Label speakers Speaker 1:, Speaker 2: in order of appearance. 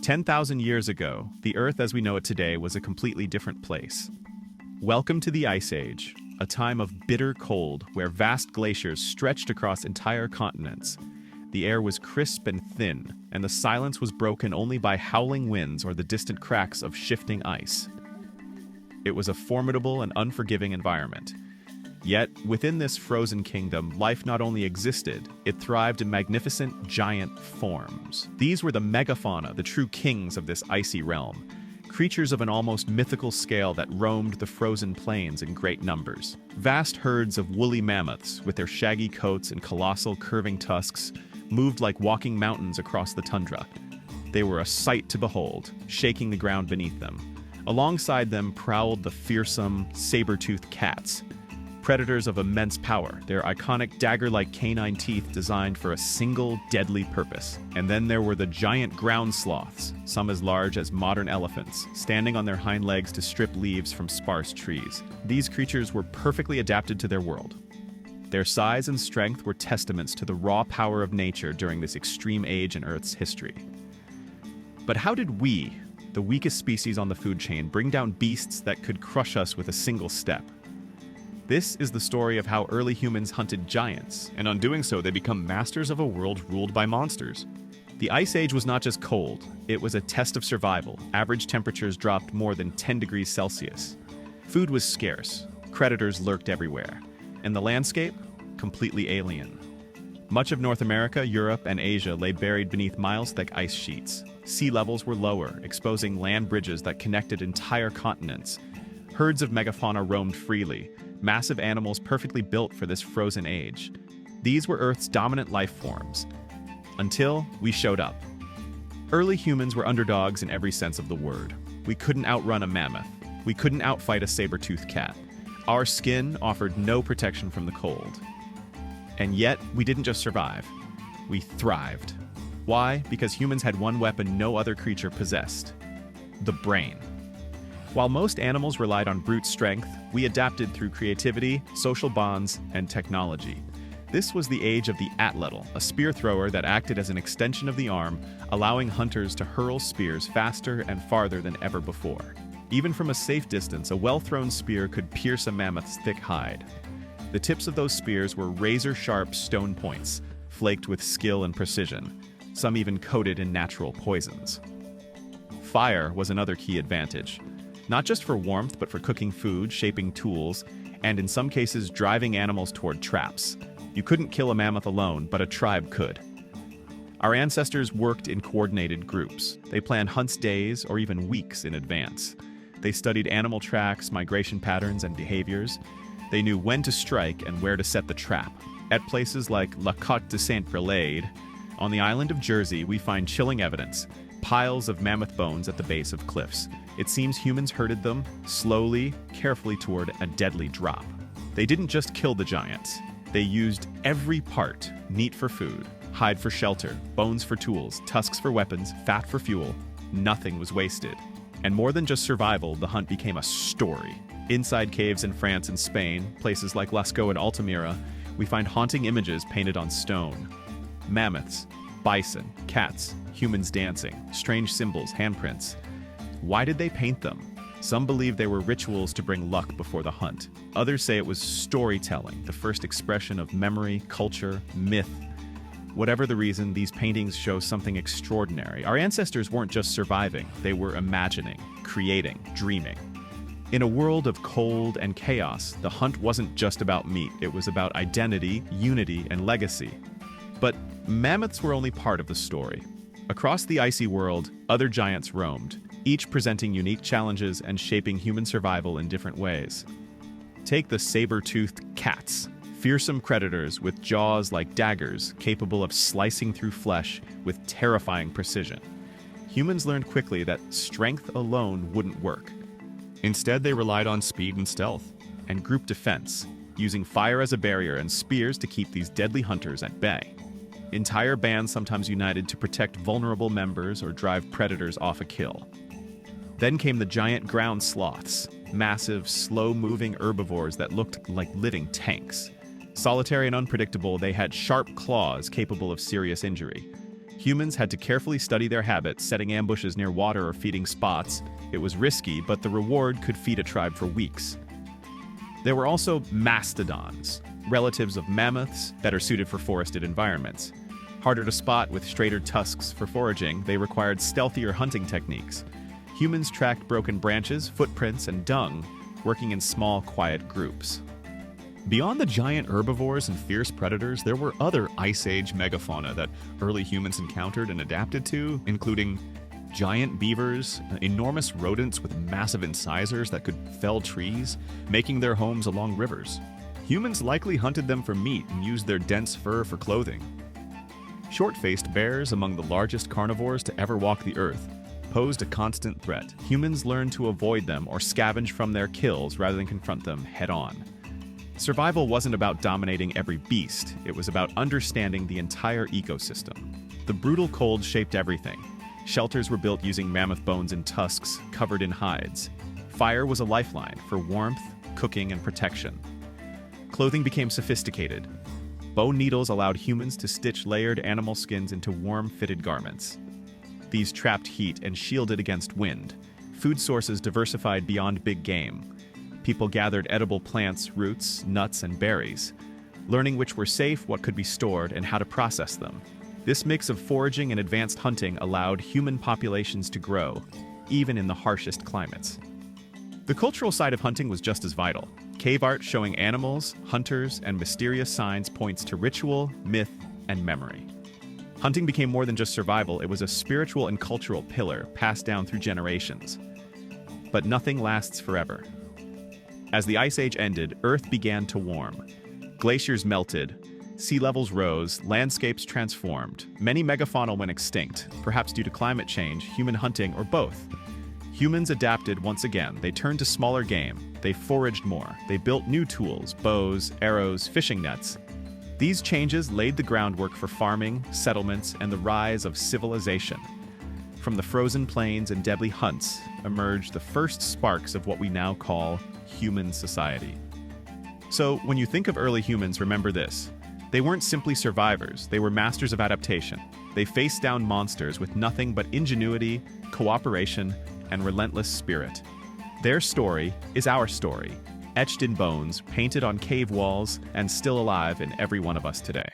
Speaker 1: 10,000 years ago, the Earth as we know it today was a completely different place. Welcome to the Ice Age, a time of bitter cold where vast glaciers stretched across entire continents. The air was crisp and thin, and the silence was broken only by howling winds or the distant cracks of shifting ice. It was a formidable and unforgiving environment. Yet, within this frozen kingdom, life not only existed, it thrived in magnificent, giant forms. These were the Megafauna, the true kings of this icy realm, creatures of an almost mythical scale that roamed the frozen plains in great numbers. Vast herds of woolly mammoths, with their shaggy coats and colossal curving tusks, moved like walking mountains across the tundra. They were a sight to behold, shaking the ground beneath them. Alongside them prowled the fearsome, saber-toothed cats, predators of immense power, their iconic dagger-like canine teeth designed for a single deadly purpose. And then there were the giant ground sloths, some as large as modern elephants, standing on their hind legs to strip leaves from sparse trees. These creatures were perfectly adapted to their world. Their size and strength were testaments to the raw power of nature during this extreme age in Earth's history. But how did we, the weakest species on the food chain, bring down beasts that could crush us with a single step? This is the story of how early humans hunted giants, and on doing so they become masters of a world ruled by monsters. The Ice Age was not just cold, it was a test of survival. Average temperatures dropped more than 10 degrees Celsius. Food was scarce, predators lurked everywhere, and the landscape, completely alien. Much of North America, Europe, and Asia lay buried beneath miles-thick ice sheets. Sea levels were lower, exposing land bridges that connected entire continents. Herds of megafauna roamed freely, massive animals perfectly built for this frozen age. These were Earth's dominant life forms. Until we showed up. Early humans were underdogs in every sense of the word. We couldn't outrun a mammoth. We couldn't outfight a saber-toothed cat. Our skin offered no protection from the cold. And yet, we didn't just survive. We thrived. Why? Because humans had one weapon no other creature possessed: the brain. While most animals relied on brute strength, we adapted through creativity, social bonds, and technology. This was the age of the atlatl, a spear thrower that acted as an extension of the arm, allowing hunters to hurl spears faster and farther than ever before. Even from a safe distance, a well-thrown spear could pierce a mammoth's thick hide. The tips of those spears were razor-sharp stone points, flaked with skill and precision, some even coated in natural poisons. Fire was another key advantage. Not just for warmth, but for cooking food, shaping tools, and in some cases driving animals toward traps. You couldn't kill a mammoth alone, but a tribe could. Our ancestors worked in coordinated groups. They planned hunts days or even weeks in advance. They studied animal tracks, migration patterns, and behaviors. They knew when to strike and where to set the trap. At places like La Côte de Saint-Prelade, on the island of Jersey, we find chilling evidence: piles of mammoth bones at the base of cliffs. It seems humans herded them, slowly, carefully toward a deadly drop. They didn't just kill the giants. They used every part: meat for food, hide for shelter, bones for tools, tusks for weapons, fat for fuel. Nothing was wasted. And more than just survival, the hunt became a story. Inside caves in France and Spain, places like Lascaux and Altamira, we find haunting images painted on stone. Mammoths, bison, cats, humans dancing, strange symbols, handprints. Why did they paint them? Some believe they were rituals to bring luck before the hunt. Others say it was storytelling, the first expression of memory, culture, myth. Whatever the reason, these paintings show something extraordinary. Our ancestors weren't just surviving, they were imagining, creating, dreaming. In a world of cold and chaos, the hunt wasn't just about meat, it was about identity, unity, and legacy. But mammoths were only part of the story. Across the icy world, other giants roamed, each presenting unique challenges and shaping human survival in different ways. Take the saber-toothed cats, fearsome predators with jaws like daggers, capable of slicing through flesh with terrifying precision. Humans learned quickly that strength alone wouldn't work. Instead, they relied on speed and stealth, and group defense, using fire as a barrier and spears to keep these deadly hunters at bay. Entire bands sometimes united to protect vulnerable members or drive predators off a kill. Then came the giant ground sloths, massive, slow-moving herbivores that looked like living tanks. Solitary and unpredictable, they had sharp claws capable of serious injury. Humans had to carefully study their habits, setting ambushes near water or feeding spots. It was risky, but the reward could feed a tribe for weeks. There were also mastodons, relatives of mammoths, better suited for forested environments. Harder to spot with straighter tusks for foraging, they required stealthier hunting techniques. Humans tracked broken branches, footprints, and dung, working in small, quiet groups. Beyond the giant herbivores and fierce predators, there were other Ice Age megafauna that early humans encountered and adapted to, including giant beavers, enormous rodents with massive incisors that could fell trees, making their homes along rivers. Humans likely hunted them for meat and used their dense fur for clothing. Short-faced bears, among the largest carnivores to ever walk the earth, posed a constant threat. Humans learned to avoid them or scavenge from their kills rather than confront them head-on. Survival wasn't about dominating every beast, it was about understanding the entire ecosystem. The brutal cold shaped everything. Shelters were built using mammoth bones and tusks covered in hides. Fire was a lifeline for warmth, cooking, and protection. Clothing became sophisticated. Bone needles allowed humans to stitch layered animal skins into warm, fitted garments. These trapped heat and shielded against wind. Food sources diversified beyond big game. People gathered edible plants, roots, nuts, and berries, learning which were safe, what could be stored, and how to process them. This mix of foraging and advanced hunting allowed human populations to grow, even in the harshest climates. The cultural side of hunting was just as vital. Cave art showing animals, hunters, and mysterious signs points to ritual, myth, and memory. Hunting became more than just survival, it was a spiritual and cultural pillar passed down through generations. But nothing lasts forever. As the Ice Age ended, Earth began to warm. Glaciers melted, sea levels rose, landscapes transformed. Many megafauna went extinct, perhaps due to climate change, human hunting, or both. Humans adapted once again. They turned to smaller game. They foraged more. They built new tools, bows, arrows, fishing nets. These changes laid the groundwork for farming, settlements, and the rise of civilization. From the frozen plains and deadly hunts emerged the first sparks of what we now call human society. So, when you think of early humans, remember this. They weren't simply survivors, they were masters of adaptation. They faced down monsters with nothing but ingenuity, cooperation, and relentless spirit. Their story is our story, etched in bones, painted on cave walls, and still alive in every one of us today.